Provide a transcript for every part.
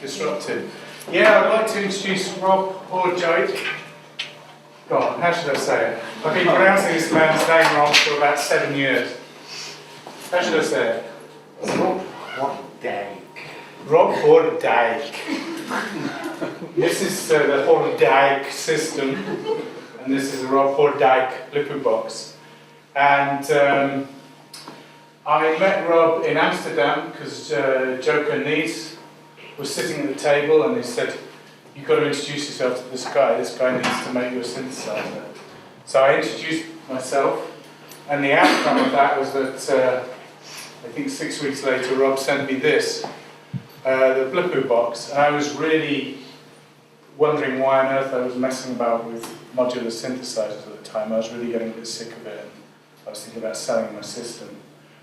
disruptive. Yeah, I'd like to introduce Rob Hordijk. God, how should I say it? I've been pronouncing this man's name wrong for about 7 years. How should I say it? Rob Hordijk. Rob Hordijk. This is the Hordijk system, and this is the Rob Hordijk Blipper box. And I met Rob in Amsterdam because Joker Nies was sitting at the table and he said, "You've got to introduce yourself to this guy. This guy needs to make you a synthesizer." So I introduced myself, and the outcome of that was that I think 6 weeks later Rob sent me this, the Blipper box, and I was really wondering why on earth I was messing about with modular synthesizers at the time. I was really getting a bit sick of it, and I was thinking about selling my system.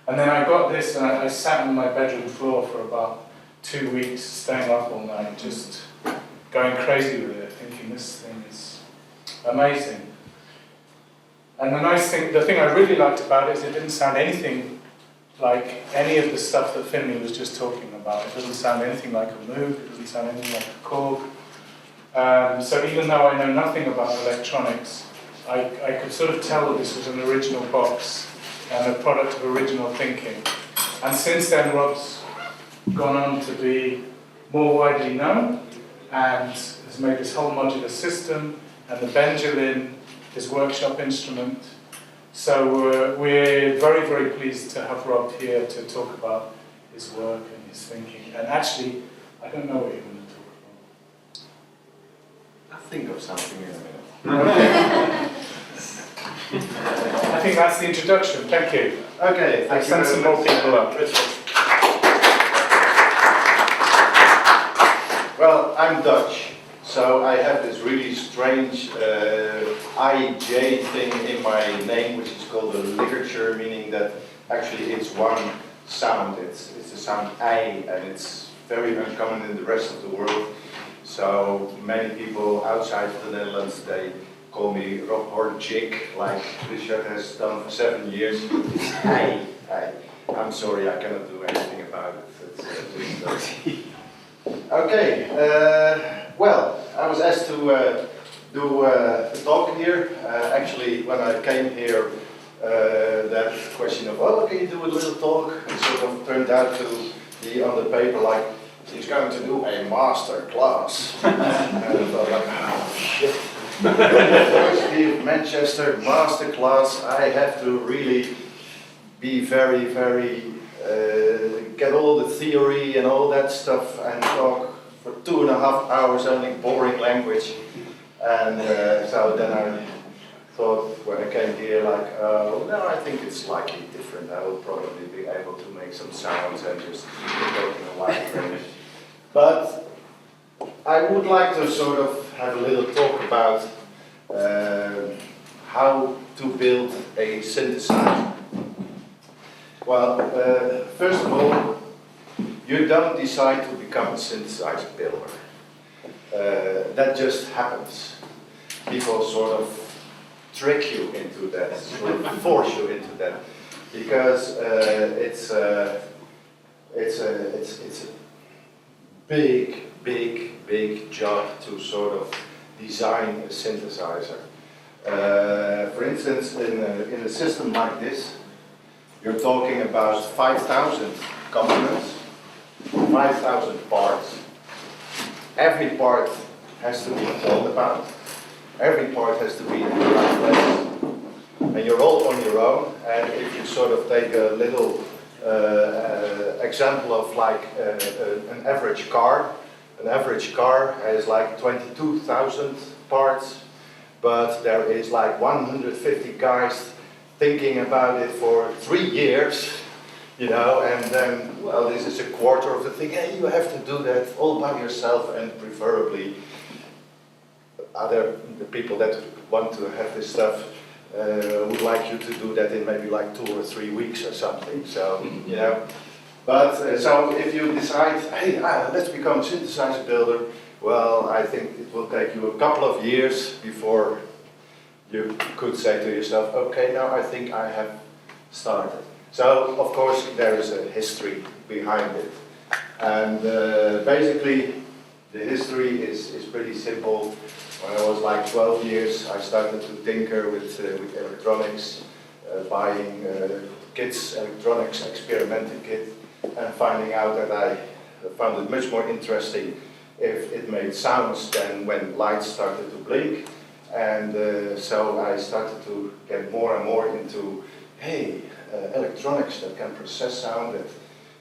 And then I got this, and I sat on my bedroom floor for about 2 weeks, staying up all night, just going crazy with it, thinking this thing is amazing. And the thing I really liked about it is it didn't sound anything like any of the stuff that Finley was just talking about. It doesn't sound anything like a Moog, it doesn't sound anything like a Korg. So even though I know nothing about electronics, I could sort of tell that this was an original box and a product of original thinking. And since then, Rob's gone on to be more widely known and has made this whole modular system, and the Benjalin, his workshop instrument. So we're very, very pleased to have Rob here to talk about his work and his thinking. And actually, I don't know what you're going to talk about. I'll think of something in a minute. I think that's the introduction. Thank you. Okay, I'll send some more people up. Well, I'm Dutch, so I have this really strange IJ thing in my name, which is called a ligature, meaning that actually it's one sound. It's the sound I, and it's very uncommon in the rest of the world. So many people outside of the Netherlands, they call me Rob Hordijk, like Richard has done for 7 years. It's I. I'm sorry, I cannot do anything about it. Okay, well, I was asked to do a talk here. Actually, when I came here, that question of, oh, can you do a little talk? It sort of turned out to be on the paper like, he's going to do a master class. And I thought like, oh shit. University of Manchester, master class, I have to really be very, very, get all the theory and all that stuff and talk for 2.5 hours only boring language. And so then I thought when I came here like, no, I think it's slightly different. I will probably be able to make some sounds and just talk in a wide range. But I would like to sort of have a little talk about how to build a synthesizer. Well, first of all, you don't decide to become a synthesizer builder. That just happens. People sort of trick you into that, sort of force you into that, because it's a big job to sort of design a synthesizer. For instance, in a system like this, you're talking about 5,000 components, 5,000 parts. Every part has to be thought about. Every part has to be in the right place. And you're all on your own. And if you sort of take a little example of like an average car has like 22,000 parts, but there is like 150 guys thinking about it for 3 years, you know, and then, well, this is a quarter of the thing. Hey, you have to do that all by yourself, and preferably the people that want to have this stuff would like you to do that in maybe like 2 or 3 weeks or something. So, you know, but so if you decide, hey, let's become a synthesizer builder, well, I think it will take you a couple of years before you could say to yourself, okay, now I think I have started. So, of course, there is a history behind it. And basically, The history is pretty simple. When I was like 12 years, I started to tinker with electronics, buying kits, electronics, experimental kit, and finding out that I found it much more interesting if it made sounds than when lights started to blink. And so I started to get more and more into, hey, electronics that can process sound, that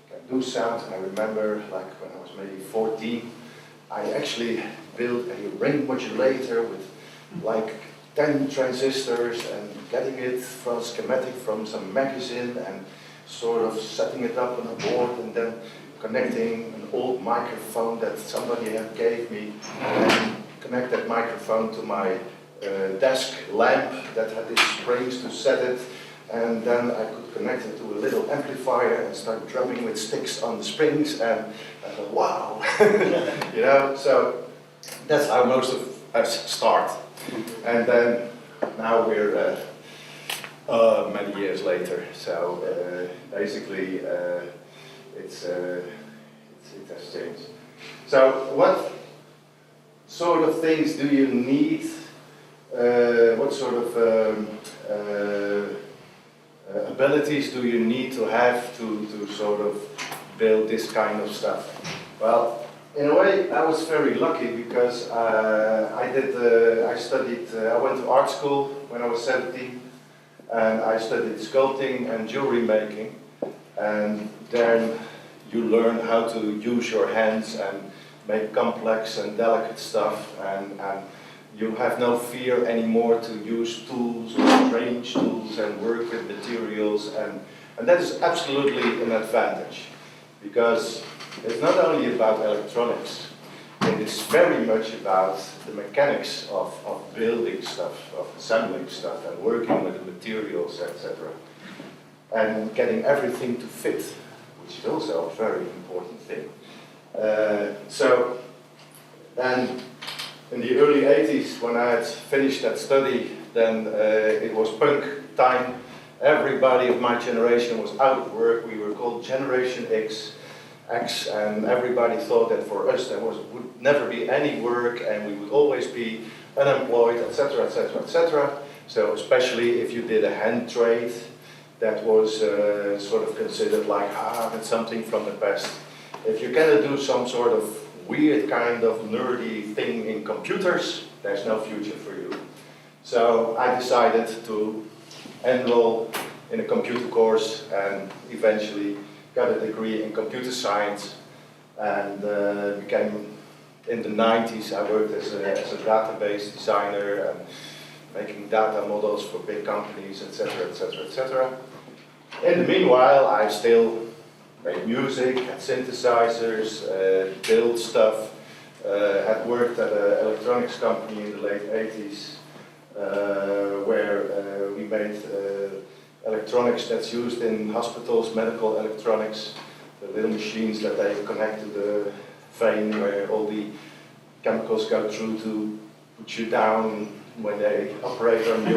can do sound. And I remember, like when I was maybe 14, I actually built a ring modulator with like 10 transistors and getting it from schematic from some magazine and sort of setting it up on a board and then connecting an old microphone that somebody had gave me and connect that microphone to my desk lamp that had these springs to set it, and then I could connect it to a little amplifier and start drumming with sticks on the springs, and I thought, wow, you know, so that's how most of us start. And then now we're many years later, so basically it has changed. So what sort of things do you need? What sort of abilities do you need to have to sort of build this kind of stuff? Well, in a way, I was very lucky because I went to art school when I was 17, and I studied sculpting and jewelry making, and then you learn how to use your hands and make complex and delicate stuff, and you have no fear anymore to use tools or strange tools and work with materials, and that is absolutely an advantage, because it's not only about electronics, it is very much about the mechanics of building stuff, of assembling stuff and working with the materials, etc. And getting everything to fit, which is also a very important thing. And in the early 80s, when I had finished that study, then it was punk time. Everybody of my generation was out of work. We were called Generation X, and everybody thought that for us there would never be any work and we would always be unemployed, etc., etc., etc. So especially if you did a hand trade, that was sort of considered like, that's something from the past. If you cannot do some sort of weird kind of nerdy thing in computers, there's no future for you. So I decided to enroll in a computer course and eventually got a degree in computer science, and became, in the 90s, I worked as a database designer and making data models for big companies, etc., etc., etc. In the meanwhile, I still made music, had synthesizers, built stuff, had worked at an electronics company in the late 80s, where we made electronics that's used in hospitals, medical electronics, the little machines that they connect to the vein where all the chemicals go through to put you down when they operate on you.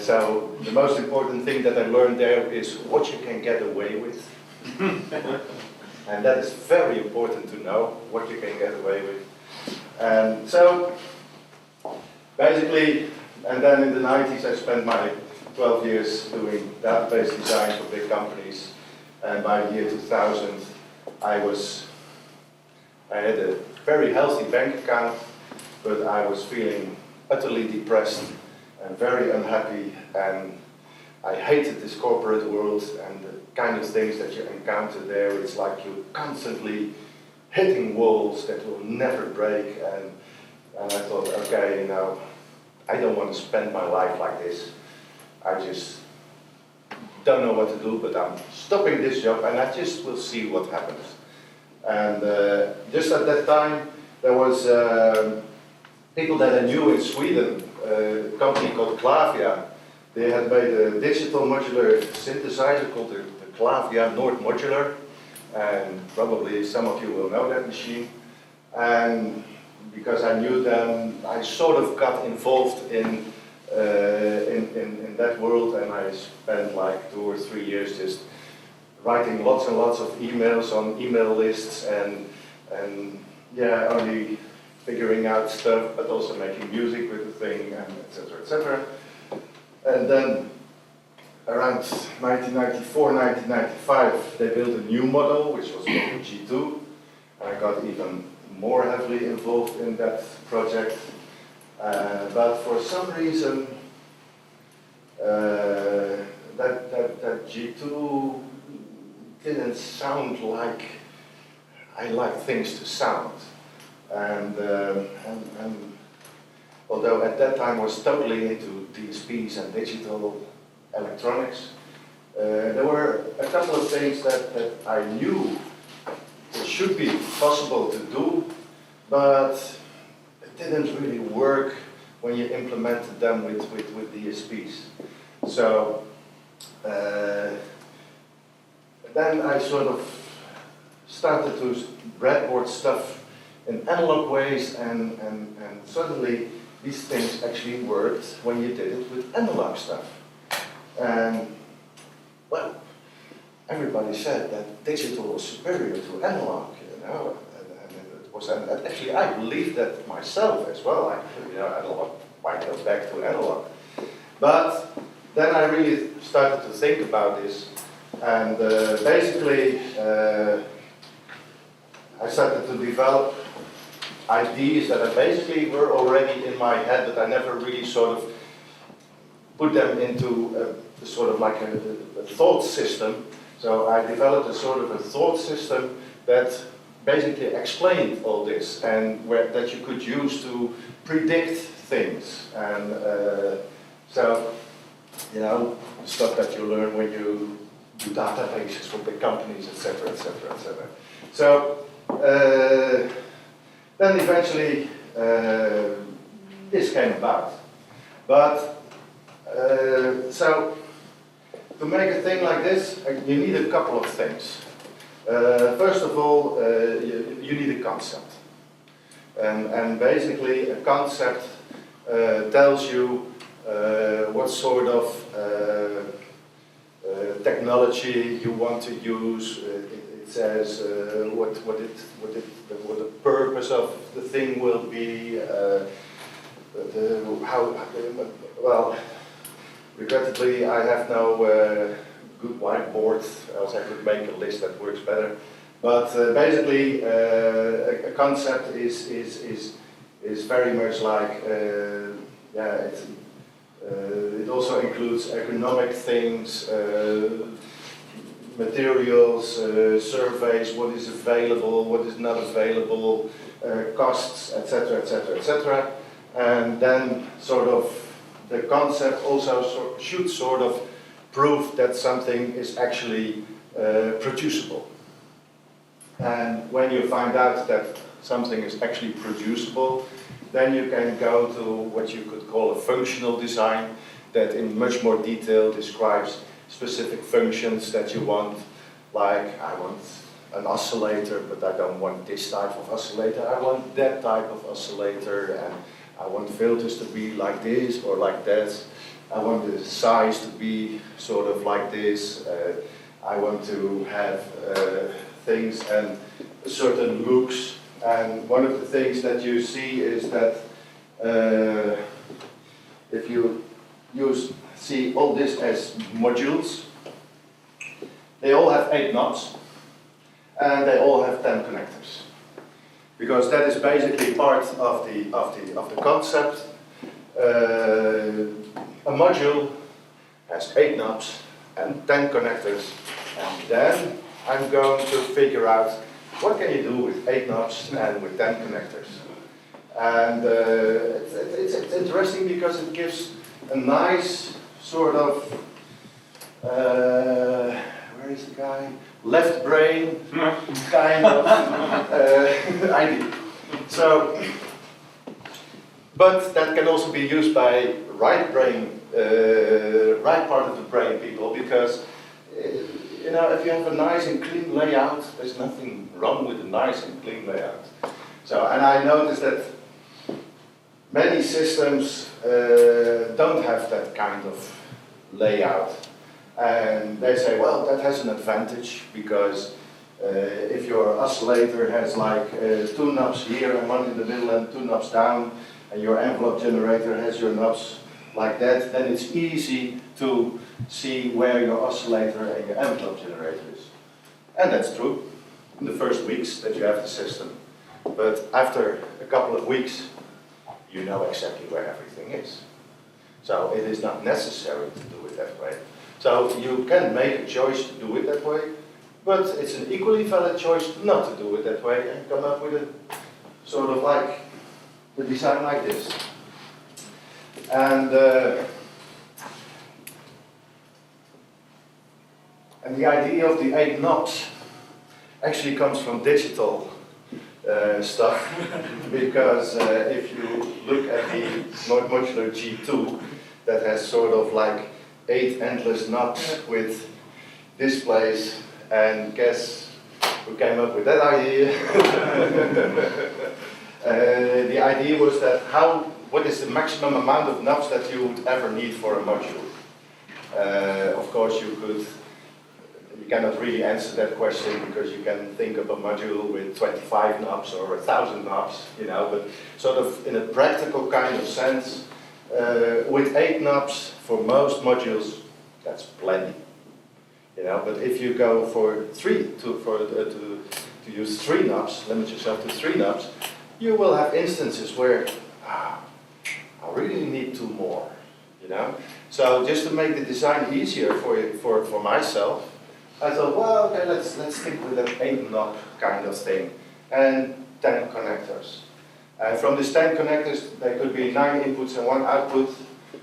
So the most important thing that I learned there is what you can get away with. And that is very important to know, what you can get away with. And so basically, and then in the 90s I spent my 12 years doing database design for big companies, and by the year 2000 I had a very healthy bank account, but I was feeling utterly depressed and very unhappy, and I hated this corporate world and the kind of things that you encounter there. It's like you're constantly hitting walls that will never break, and I thought, okay, you know, I don't want to spend my life like this. I just don't know what to do, but I'm stopping this job and I just will see what happens. And just at that time, there was people that I knew in Sweden, a company called Clavia. They had made a digital modular synthesizer called the Clavia Nord Modular, and probably some of you will know that machine. And because I knew them, I sort of got involved in that world, and I spent like 2 or 3 years just writing lots and lots of emails on email lists and only figuring out stuff, but also making music with the thing, and etc., etc. And then around 1994, 1995, they built a new model, which was called G2. And I got even more heavily involved in that project. But for some reason, that G2 didn't sound like I like things to sound. And although at that time I was totally into DSPs and digital electronics, there were a couple of things that I knew it should be possible to do, but it didn't really work when you implemented them with DSPs. So then I sort of started to breadboard stuff in analog ways, and suddenly these things actually worked when you did it with analog stuff. And well, everybody said that digital was superior to analog, and it was, and actually I believed that myself as well. Analog, why go back to analog? But then I really started to think about this, and basically I started to develop ideas that basically were already in my head, but I never really sort of put them into sort of like a thought system. So I developed a sort of a thought system that basically explained all this, and that you could use to predict things. And so, the stuff that you learn when you do databases for big companies, etc., etc., etc. So then eventually this came about. But so to make a thing like this, you need a couple of things. First of all, you need a concept. And basically a concept tells you what sort of technology you want to use. It says what the purpose of the thing will be, well, regrettably I have no good whiteboard, else I could make a list that works better. But basically a concept is very much like, it also includes economic things, materials, surveys, what is available, what is not available, costs, etc., etc., etc. And then sort of the concept also should sort of prove that something is actually producible. And when you find out that something is actually producible, then you can go to what you could call a functional design that in much more detail describes specific functions that you want. Like, I want an oscillator, but I don't want this type of oscillator, I want that type of oscillator, and I want filters to be like this or like that. I want the size to be sort of like this. I want to have things and certain looks. And one of the things that you see is that if you see all this as modules, they all have 8 knobs and they all have 10 connectors. Because that is basically part of the concept. A module has 8 knobs and 10 connectors, and then I'm going to figure out what can you do with 8 knobs and with 10 connectors. And it's interesting because it gives a nice sort of, where is the guy? Left brain kind of idea. So, but that can also be used by right brain, right part of the brain people, because if you have a nice and clean layout, there's nothing wrong with a nice and clean layout. So, and I noticed that many systems don't have that kind of layout. And they say, well, that has an advantage because If your oscillator has like 2 knobs here and 1 in the middle and 2 knobs down, and your envelope generator has your knobs like that, then it's easy to see where your oscillator and your envelope generator is. And that's true in the first weeks that you have the system. But after a couple of weeks, you know exactly where everything is. So it is not necessary to do it that way. So you can make a choice to do it that way, but it's an equally valid choice not to do it that way and come up with a sort of like the design like this. And the idea of the 8 knobs actually comes from digital stuff, because if you look at the modular G2, that has sort of like 8 endless knobs with displays, and guess who came up with that idea? The idea was that what is the maximum amount of knobs that you would ever need for a module? Of course, you cannot really answer that question, because you can think of a module with 25 knobs or 1,000 knobs, you know, but sort of in a practical kind of sense, with 8 knobs for most modules, that's plenty, you know. But if you go for to use 3 knobs, limit yourself to 3 knobs, you will have instances where I really need 2 more, you know. So just to make the design easier for myself, I thought, well, okay, let's stick with an 8 knob kind of thing, and 10 connectors. And from these 10 connectors, there could be 9 inputs and 1 output,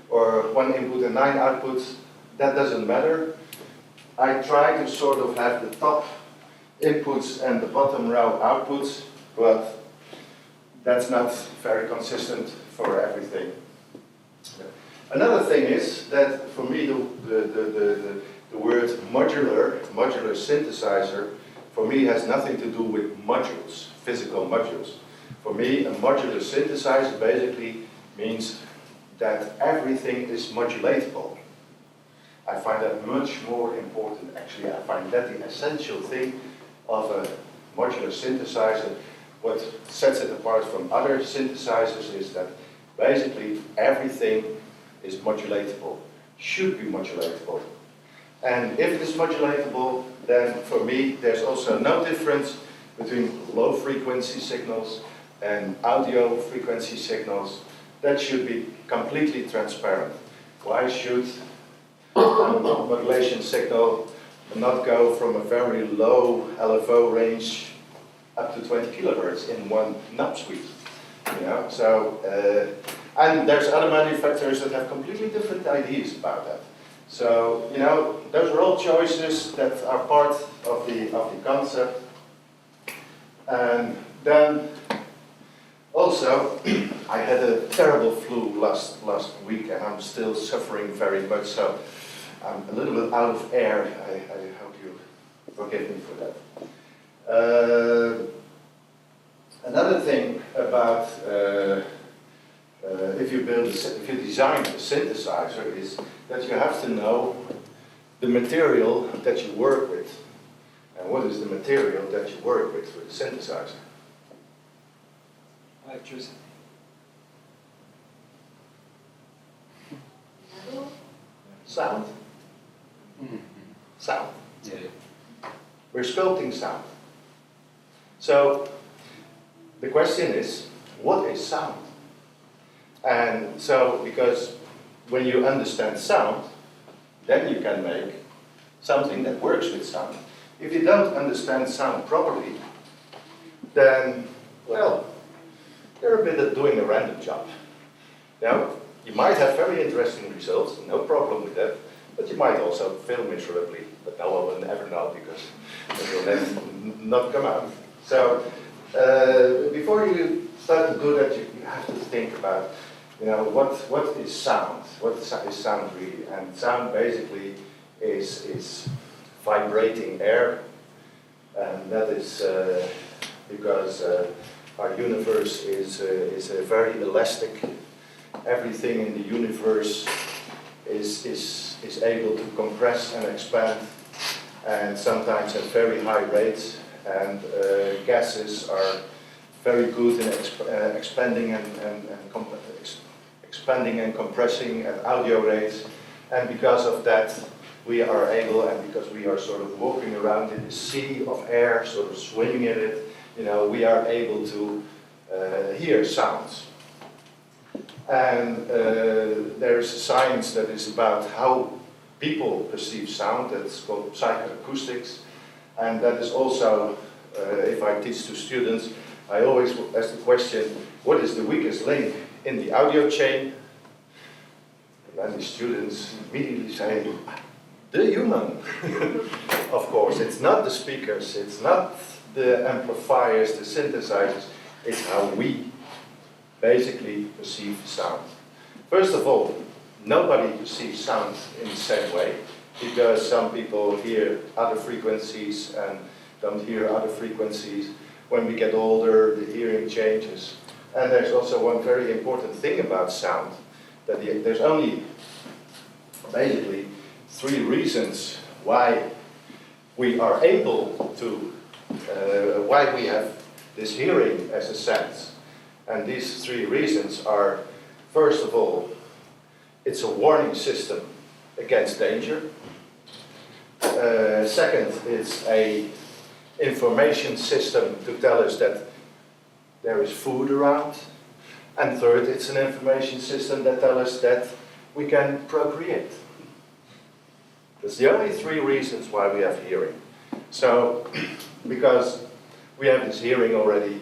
or 1 input and 9 outputs. That doesn't matter. I try to sort of have the top inputs and the bottom row outputs, but that's not very consistent for everything. Another thing is that for me, the word modular synthesizer, for me has nothing to do with modules, physical modules. For me, a modular synthesizer basically means that everything is modulatable. I find that much more important, actually. I find that the essential thing of a modular synthesizer. What sets it apart from other synthesizers is that basically everything is modulatable, should be modulatable. And if it is modulatable, then for me there's also no difference between low frequency signals and audio frequency signals. That should be completely transparent. Why should a modulation signal not go from a very low LFO range up to 20 kilohertz in one knob suite? You know, so and there's other manufacturers that have completely different ideas about that. So, you know, those are all choices that are part of the concept. And then also, I had a terrible flu last week, and I'm still suffering very much, so I'm a little bit out of air. I hope you forgive me for that. Another thing about if you design a synthesizer is that you have to know the material that you work with. And what is the material that you work with a synthesizer? Electricity. Sound? Mm-hmm. Sound. Yeah. We're sculpting sound. So the question is, what is sound? And so, because when you understand sound, then you can make something that works with sound. If you don't understand sound properly, then, well, you're a bit of doing a random job. Now, you might have very interesting results, no problem with that, but you might also fail miserably, but no one will ever know because it will not come out. So, before you start to do that, you have to think about, you know, what is sound? What is sound really? And sound basically is vibrating air, and that is because our universe is very elastic. Everything in the universe is able to compress and expand, and sometimes at very high rates. and gases are very good in expanding expanding and compressing at audio rates, and because of that we are able, and because we are sort of walking around in the sea of air, sort of swimming in it, you know, we are able to hear sounds. And there is a science that is about how people perceive sound, that's called psychoacoustics, and that is also, if I teach to students, I always ask the question, what is the weakest link in the audio chain? And the students immediately say, the human. Of course, it's not the speakers, it's not the amplifiers, the synthesizers, it's how we basically perceive sound. First of all, nobody perceives sound in the same way, because some people hear other frequencies and don't hear other frequencies. When we get older, the hearing changes. And there's also one very important thing about sound, that there's only basically 3 reasons why we are able to, why we have this hearing as a sense. And these 3 reasons are, first of all, it's a warning system against danger. Second, it's a information system to tell us that there is food around. And third, it's an information system that tells us that we can procreate. That's the only 3 reasons why we have hearing. So, because we have this hearing already,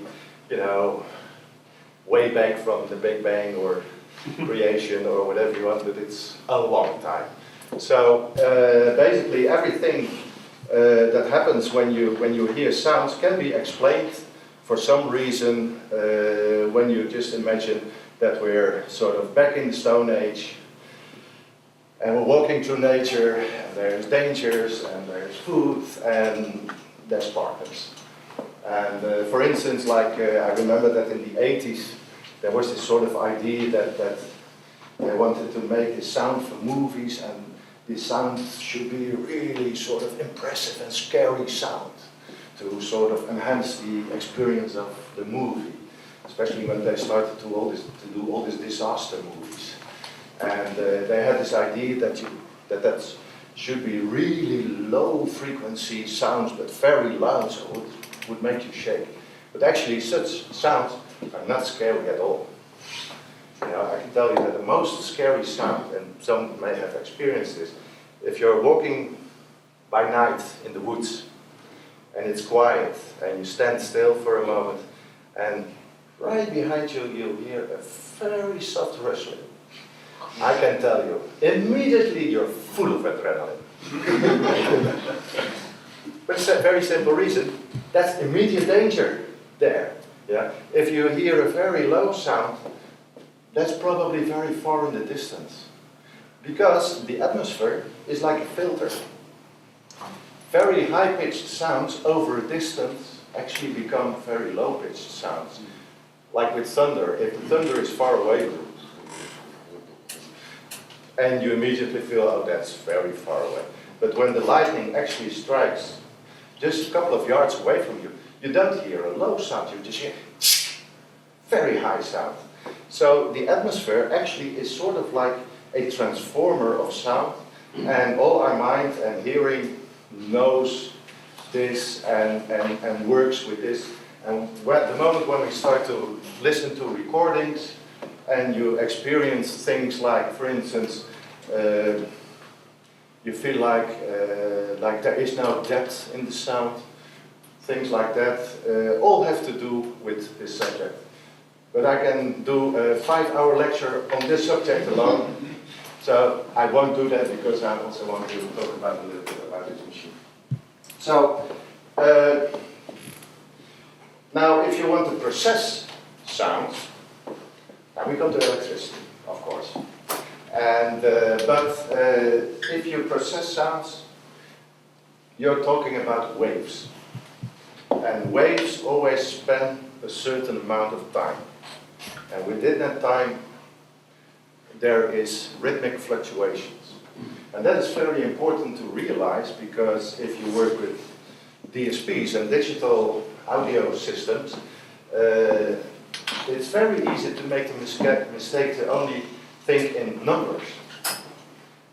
you know, way back from the Big Bang or creation or whatever you want, but it's a long time. So basically everything that happens when you hear sounds can be explained for some reason when you just imagine that we're sort of back in the Stone Age and we're walking through nature, and there's dangers and there's food and there's partners. And for instance, like I remember that in the 80s there was this sort of idea that they wanted to make this sound for movies, and the sound should be really sort of impressive and scary sound to sort of enhance the experience of the movie, especially when they started to do all these disaster movies. And they had this idea that should be really low frequency sounds, but very loud, so it would make you shake. But actually such sounds are not scary at all. You know, I can tell you that the most scary sound, and some may have experienced this, if you're walking by night in the woods and it's quiet and you stand still for a moment and right behind you you'll hear a very soft rustling. I can tell you, immediately you're full of adrenaline. But it's a very simple reason, that's immediate danger there. Yeah? If you hear a very low sound, that's probably very far in the distance. Because the atmosphere is like a filter. Very high-pitched sounds over a distance actually become very low-pitched sounds. Like with thunder, if the thunder is far away, and you immediately feel, oh, that's very far away. But when the lightning actually strikes just a couple of yards away from you, you don't hear a low sound, you just hear very high sound. So the atmosphere actually is sort of like a transformer of sound, and all our mind and hearing knows this and works with this. And the moment when we start to listen to recordings and you experience things like, for instance, you feel like there is no depth in the sound, things like that, all have to do with this subject. But I can do a 5-hour lecture on this subject alone, so I won't do that because I also want to talk about a little bit about this machine. So, now if you want to process sounds, now we come to electricity, of course. And, but if you process sounds, you're talking about waves. And waves always span a certain amount of time. And within that time, there is rhythmic fluctuations. And that is very important to realize, because if you work with DSPs and digital audio systems, it's very easy to make the mistake to only think in numbers.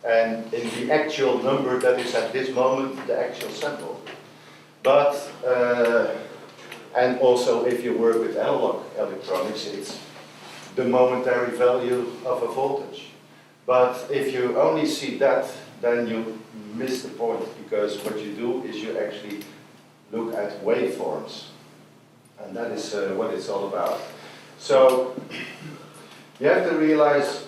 And in the actual number that is at this moment the actual sample. But, and also if you work with analog electronics, it's the momentary value of a voltage. But if you only see that, then you miss the point, because what you do is you actually look at waveforms. And that is what it's all about. So, you have to realize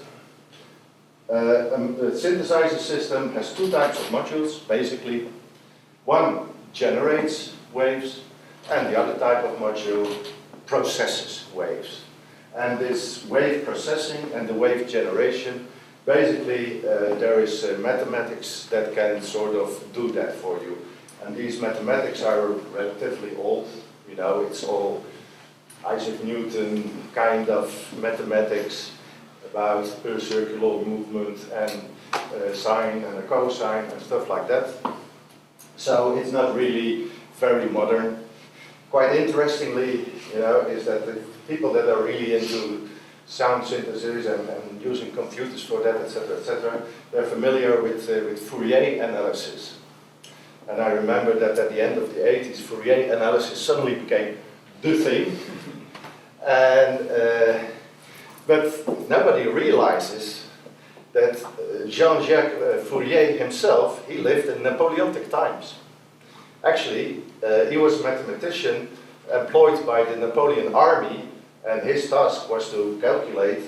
the synthesizer system has two types of modules, basically. One generates waves, and the other type of module processes waves. And this wave processing and the wave generation, basically there is mathematics that can sort of do that for you. And these mathematics are relatively old, you know, it's all Isaac Newton kind of mathematics about a circular movement and a sine and a cosine and stuff like that. So it's not really very modern. Quite interestingly, you know, is that the people that are really into sound synthesis and using computers for that, etc., they're familiar with Fourier analysis. And I remember that at the end of the 80s, Fourier analysis suddenly became the thing. And, but nobody realizes that Jean-Jacques Fourier himself, he lived in Napoleonic times. Actually, he was a mathematician employed by the Napoleon army, and his task was to calculate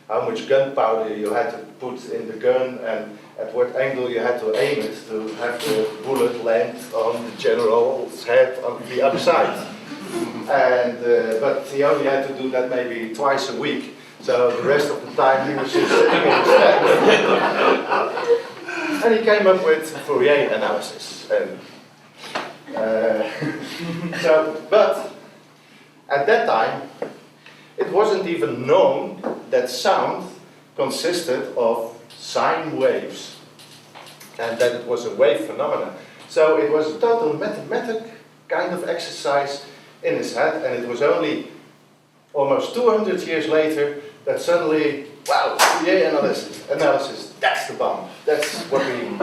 how much gunpowder you had to put in the gun and at what angle you had to aim it to have the bullet land on the general's head on the other side. And, but he only had to do that maybe twice a week, so the rest of the time he was just sitting in his stand. And he came up with Fourier analysis. And, so, but at that time, it wasn't even known that sound consisted of sine waves and that it was a wave phenomenon. So it was a total mathematic kind of exercise in his head, and it was only almost 200 years later that suddenly, wow, Fourier analysis, that's the bomb. That's what we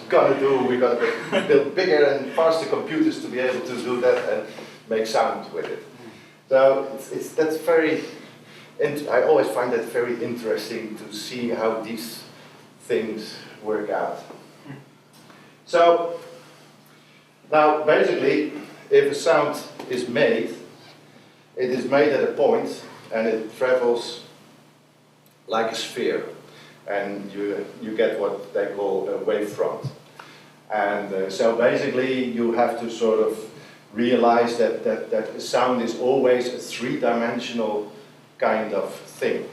gotta do. We gotta build bigger and faster computers to be able to do that and make sound with it. So that's very, I always find that very interesting to see how these things work out. So now basically, if a sound is made, it is made at a point and it travels like a sphere, and you get what they call a wavefront. And so basically you have to sort of realize that a sound is always a three-dimensional kind of thing.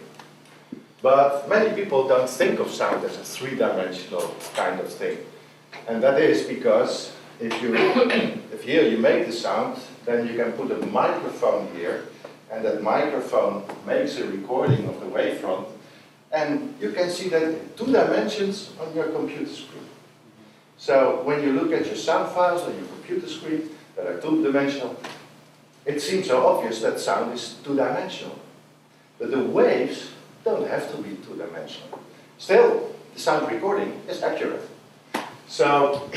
But many people don't think of sound as a three-dimensional kind of thing. And that is because if here you make the sound, then you can put a microphone here, and that microphone makes a recording of the wavefront, and you can see that in 2 dimensions on your computer screen. So when you look at your sound files on your computer screen that are 2-dimensional, it seems so obvious that sound is 2-dimensional. But the waves don't have to be 2-dimensional. Still, the sound recording is accurate. So,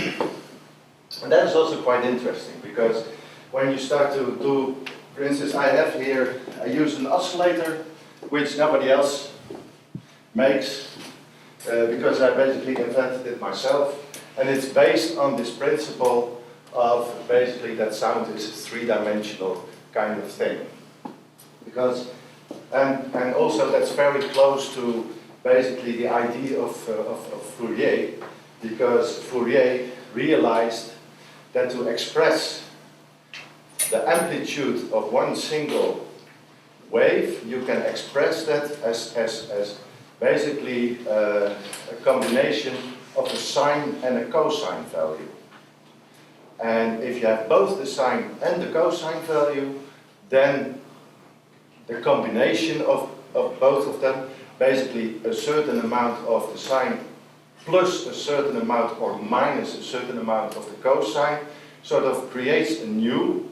and that is also quite interesting, because when you start to do, for instance, I use an oscillator, which nobody else makes, because I basically invented it myself, and it's based on this principle of basically that sound is a 3-dimensional kind of thing. Because, and also that's very close to basically the idea of Fourier, because Fourier realized that to express the amplitude of one single wave, you can express that as basically a combination of a sine and a cosine value. And if you have both the sine and the cosine value, then the combination of both of them, basically a certain amount of the sine plus a certain amount or minus a certain amount of the cosine, sort of creates a new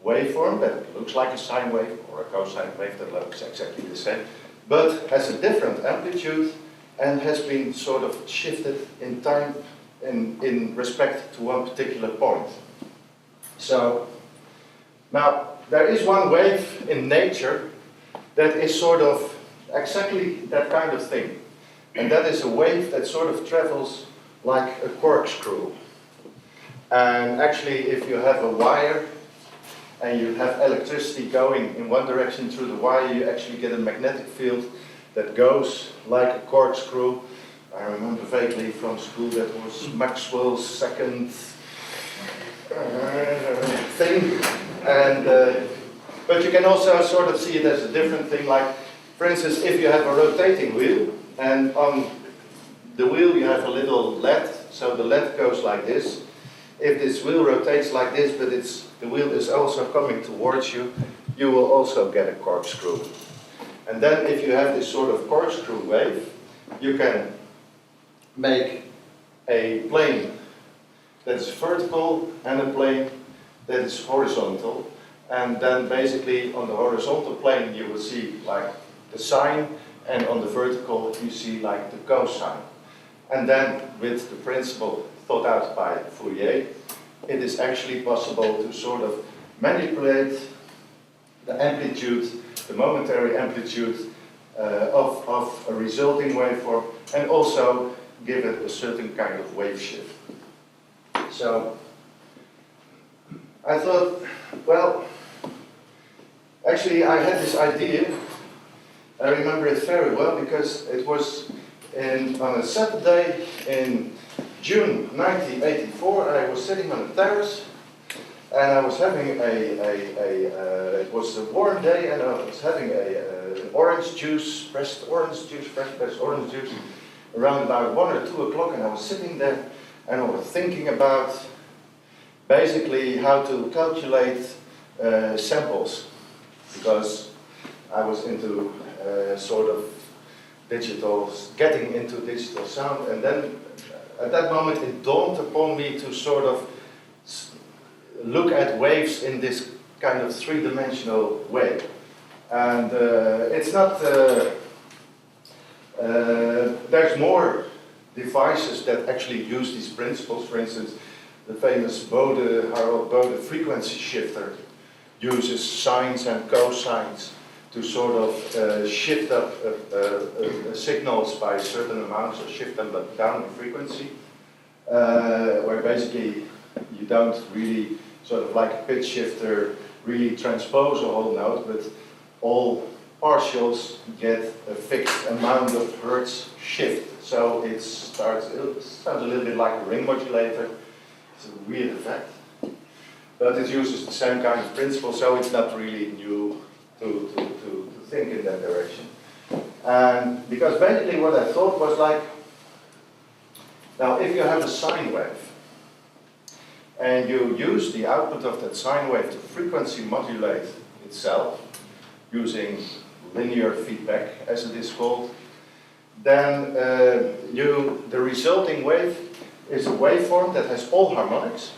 waveform that looks like a sine wave or a cosine wave that looks exactly the same, but has a different amplitude and has been sort of shifted in time in respect to one particular point. So now there is one wave in nature that is sort of exactly that kind of thing. And that is a wave that sort of travels like a corkscrew. And actually, if you have a wire and you have electricity going in one direction through the wire, you actually get a magnetic field that goes like a corkscrew. I remember vaguely from school that was Maxwell's second thing. And, but you can also sort of see it as a different thing, like, for instance, if you have a rotating wheel, and on the wheel you have a little lead, so the lead goes like this. If this wheel rotates like this, but the wheel is also coming towards you, you will also get a corkscrew. And then if you have this sort of corkscrew wave, you can make a plane that is vertical and a plane that is horizontal. And then basically on the horizontal plane you will see like the sine, and on the vertical you see like the cosine. And then with the principle thought out by Fourier, it is actually possible to sort of manipulate the amplitude, the momentary amplitude of a resulting waveform, and also give it a certain kind of wave shift. So I thought, well, actually I had this idea. I remember it very well because it was on a Saturday in June 1984. I was sitting on a terrace and I was having it was a warm day, and I was having an orange juice, fresh pressed orange juice, around about 1 or 2 o'clock, and I was sitting there and I was thinking about basically how to calculate samples, because I was into sort of getting into digital sound, and then at that moment it dawned upon me to sort of look at waves in this kind of three-dimensional way. And it's not, there's more devices that actually use these principles. For instance, the famous Harold Bode frequency shifter uses sines and cosines to sort of shift up signals by certain amounts, or shift them down in frequency, where basically you don't really, sort of like a pitch shifter, really transpose a whole note, but all partials get a fixed amount of hertz shift. So it sounds a little bit like a ring modulator. It's a weird effect, but it uses the same kind of principle, so it's not really new to think in that direction. And because basically what I thought was like, now if you have a sine wave and you use the output of that sine wave to frequency modulate itself using linear feedback, as it is called, then the resulting wave is a waveform that has all harmonics.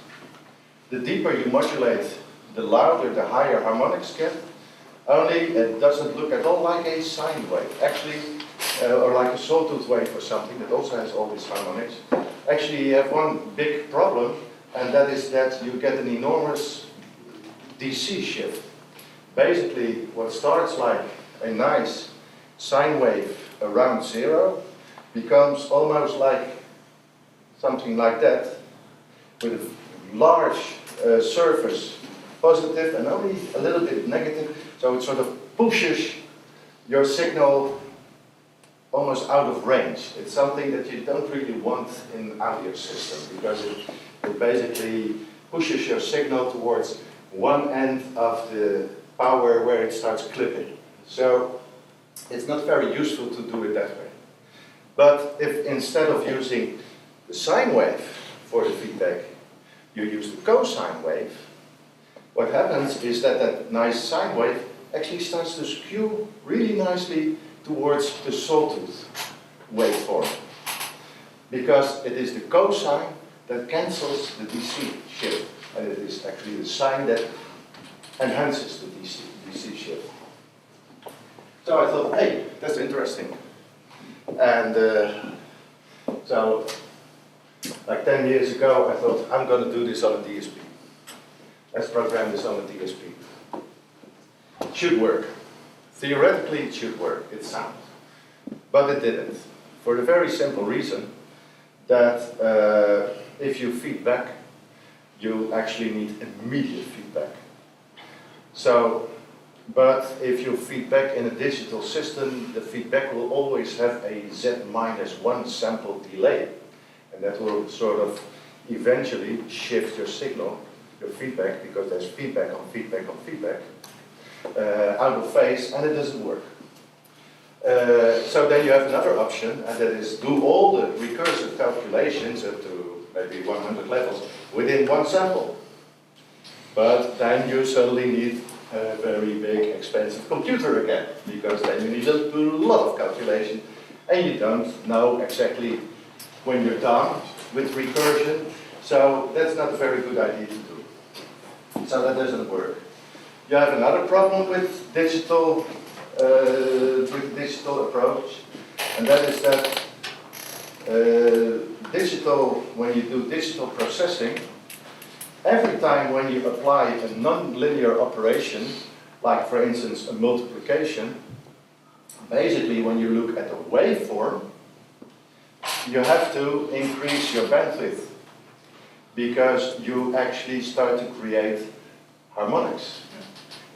The deeper you modulate, the louder the higher harmonics get. Only it doesn't look at all like a sine wave, actually, or like a sawtooth wave or something that also has all these harmonics. Actually, you have one big problem, and that is that you get an enormous DC shift. Basically, what starts like a nice sine wave around zero becomes almost like something like that, with a large surface positive and only a little bit negative. So it sort of pushes your signal almost out of range. It's something that you don't really want in an audio system, because it basically pushes your signal towards one end of the power where it starts clipping. So it's not very useful to do it that way. But if instead of using the sine wave for the feedback, you use the cosine wave, what happens is that that nice sine wave actually starts to skew really nicely towards the sawtooth waveform, because it is the cosine that cancels the DC shift, and it actually the sign that enhances the DC shift. So I thought, hey, that's interesting. And so, like 10 years ago, I thought, I'm going to do this on a DSP. Let's program this on a DSP. It should work. Theoretically, it should work. It's sound. But it didn't. For the very simple reason that if you feed back, you actually need immediate feedback. So, but if you feed back in a digital system, the feedback will always have a Z-1 sample delay. And that will sort of eventually shift your signal, your feedback, because there's feedback on feedback on feedback, out of phase, and it doesn't work. So then you have another option, and that is do all the recursive calculations up to maybe 100 levels within one sample. But then you suddenly need a very big, expensive computer again, because then you need to do a lot of calculation, and you don't know exactly when you're done with recursion. So that's not a very good idea to do. So that doesn't work. You have another problem with digital approach, and that is that when you do digital processing, every time when you apply a non-linear operation, like for instance a multiplication, basically when you look at a waveform, you have to increase your bandwidth because you actually start to create harmonics.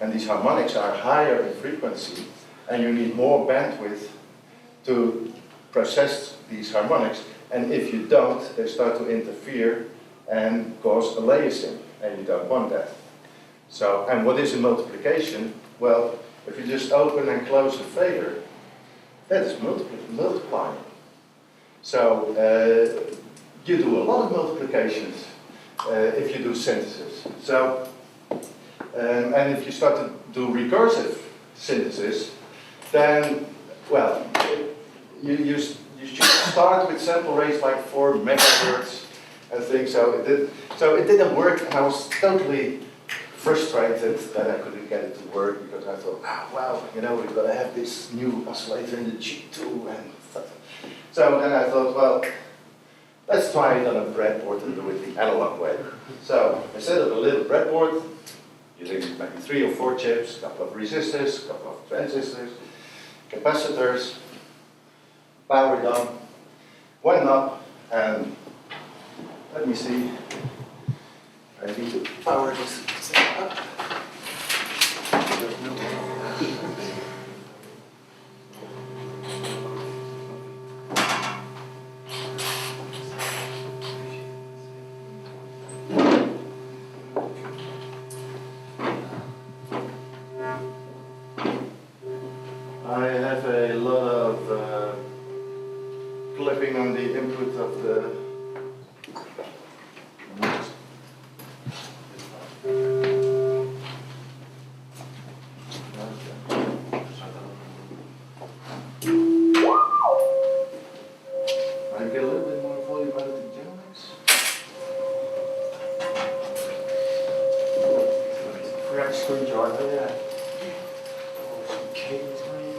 And these harmonics are higher in frequency, and you need more bandwidth to process these harmonics. And if you don't, they start to interfere and cause aliasing, and you don't want that. So, and what is a multiplication? Well, if you just open and close a fader, that is multiplying. So, you do a lot of multiplications if you do synthesis. So, and if you start to do recursive synthesis, then, well, you should start with sample rates like 4 megahertz and things. So it didn't work, and I was totally frustrated that I couldn't get it to work, because I thought, wow, you know, we're going to have this new oscillator in the G2 and stuff. So then I thought, well, let's try it on a breadboard and do it the analog way. So I set up a little breadboard, using maybe 3 or 4 chips, a couple of resistors, a couple of transistors, capacitors, powered on, one knob, and let me see. I need to power this up. I have a lot of clipping on the input of the I get a little bit more volume out of the Genelex. Correct screwdriver, yeah. Some cables, maybe.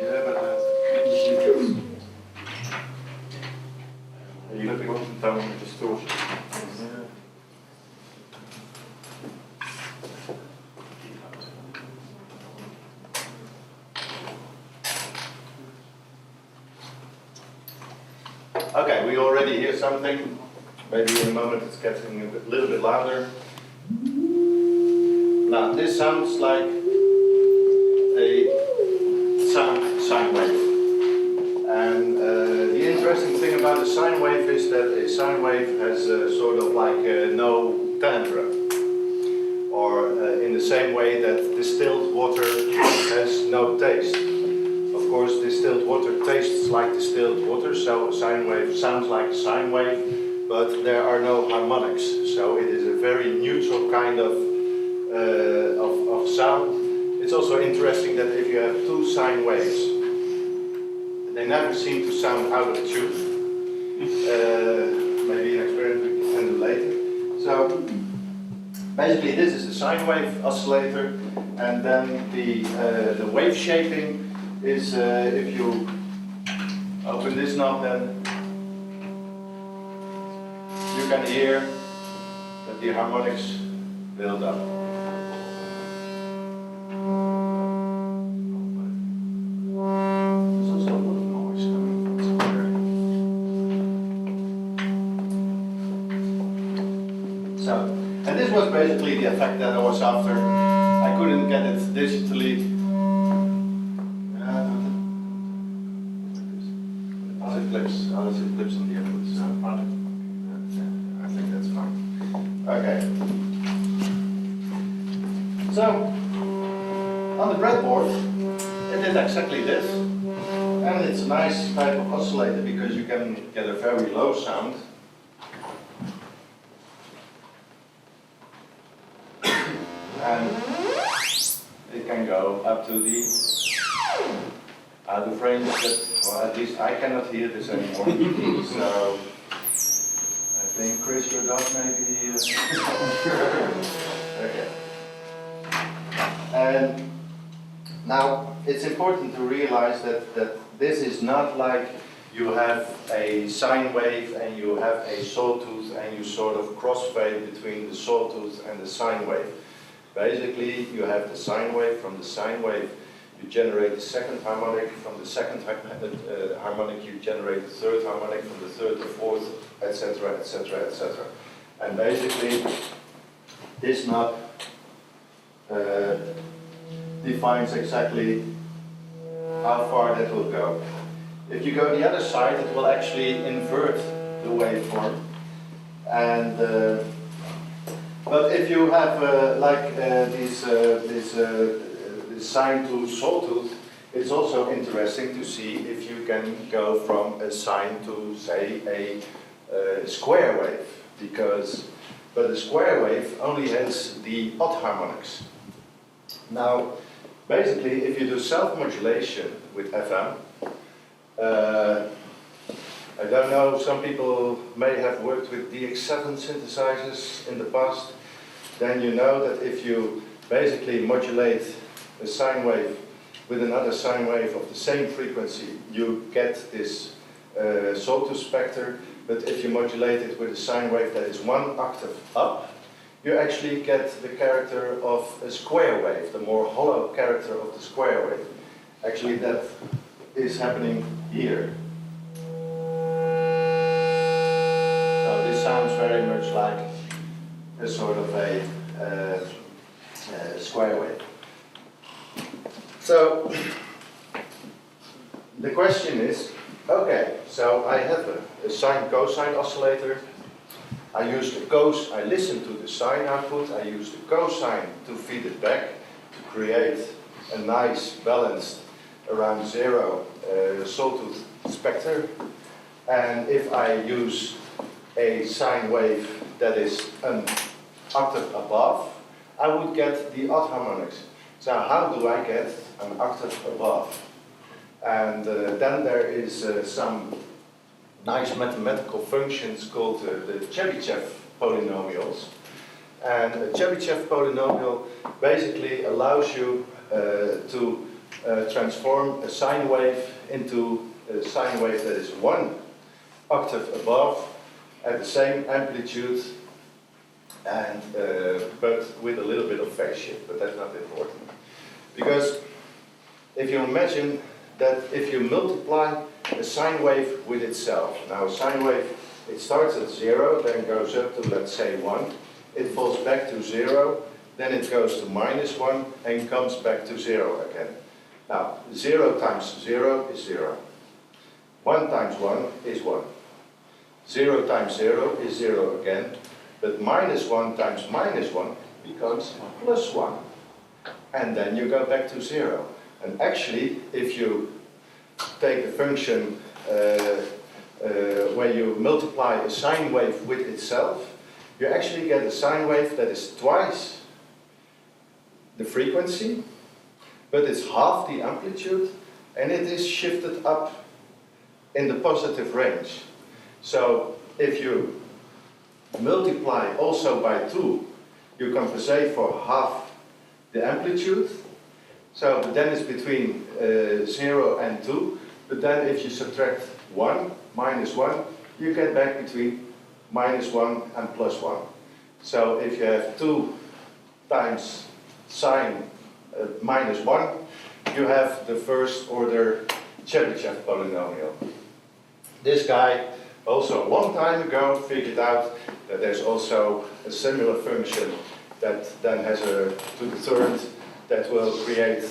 Yeah, but you have to go to town with distortion. Okay, we already hear something. Maybe in a moment it's getting a little bit louder. Now, this sounds like a sine wave. And the interesting thing about a sine wave is that a sine wave has sort of like no timbre. Or in the same way that distilled water has no taste. Of course, distilled water tastes like distilled water, so a sine wave sounds like a sine wave, but there are no harmonics. So it is a very neutral kind of sound. it's also interesting that if you have two sine waves, they never seem to sound out of tune. Maybe an experiment we can do later. So basically this is a sine wave oscillator, and then the wave shaping is if you open this knob, then you can hear that the harmonics build up. There's also a lot of noise coming from somewhere. So, and this was basically the effect that I was after. I couldn't get it digitally. Clips on the inputs. I think that's fine. Okay. So on the breadboard, it did exactly this, and it's a nice type of oscillator because you can get a very low sound. And it can go up to the range that, well, at least I cannot hear this anymore. So I think Chris, your dog maybe. Okay. And now it's important to realize that this is not like you have a sine wave and you have a sawtooth and you sort of crossfade between the sawtooth and the sine wave. Basically, you have the sine wave. From the sine wave, you generate the second harmonic. From the second harmonic, you generate the third harmonic. From the third, the fourth, etc., etc., etc. And basically, this knot defines exactly how far that will go. If you go the other side, it will actually invert the waveform. And but if you have this sine to sawtooth, it's also interesting to see if you can go from a sine to, say, a square wave, but a square wave only has the odd harmonics. Now, basically, if you do self-modulation with FM, I don't know, some people may have worked with DX7 synthesizers in the past, then you know that if you basically modulate a sine wave with another sine wave of the same frequency, you get this sawtooth spectre, but if you modulate it with a sine wave that is one octave up, you actually get the character of a square wave, the more hollow character of the square wave. Actually, that is happening here. So this sounds very much like a sort of a square wave. So the question is, okay, so I have a sine-cosine oscillator. I use the cos, I listen to the sine output, I use the cosine to feed it back to create a nice balanced around zero sawtooth spectre. And if I use a sine wave that is an octave above, I would get the odd harmonics. So how do I get an octave above? And then there is some nice mathematical functions called the Chebyshev polynomials. And a Chebyshev polynomial basically allows you to transform a sine wave into a sine wave that is one octave above at the same amplitude, and but with a little bit of phase shift, but that's not important. Because if you imagine that if you multiply a sine wave with itself, now a sine wave, it starts at 0, then goes up to, let's say, 1, it falls back to 0, then it goes to -1 and comes back to 0 again. Now, 0 times 0 is 0. 1 times 1 is 1. 0 times 0 is 0 again, but -1 times -1 becomes +1. And then you go back to 0. And actually, if you take the function where you multiply a sine wave with itself, you actually get a sine wave that is twice the frequency, but it's half the amplitude, and it is shifted up in the positive range. So if you multiply also by 2, you compensate for half the amplitude. So but then it's between 0 and 2, but then if you subtract 1, minus 1, you get back between minus 1 and plus 1. So if you have 2 times sine minus 1, you have the first order Chebyshev polynomial. This guy also a long time ago figured out that there's also a similar function that then has a to the third that will create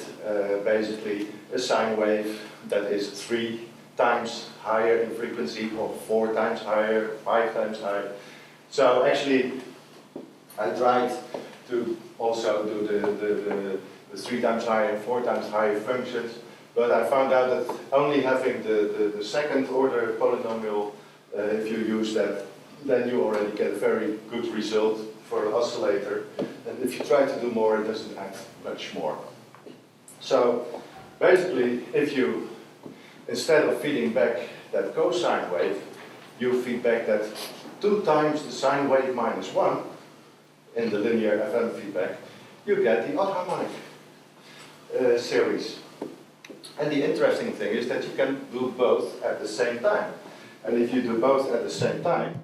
basically a sine wave that is 3 times higher in frequency, or 4 times higher, 5 times higher. So actually I tried to also do the 3 times higher and 4 times higher functions, but I found out that only having the second order polynomial, if you use that, then you already get a very good result for an oscillator. And if you try to do more, it doesn't add much more. So basically, if you, instead of feeding back that cosine wave, you feed back that 2 times the sine wave minus 1 in the linear FM feedback, you get the odd harmonic series. And the interesting thing is that you can do both at the same time. And if you do both at the same time,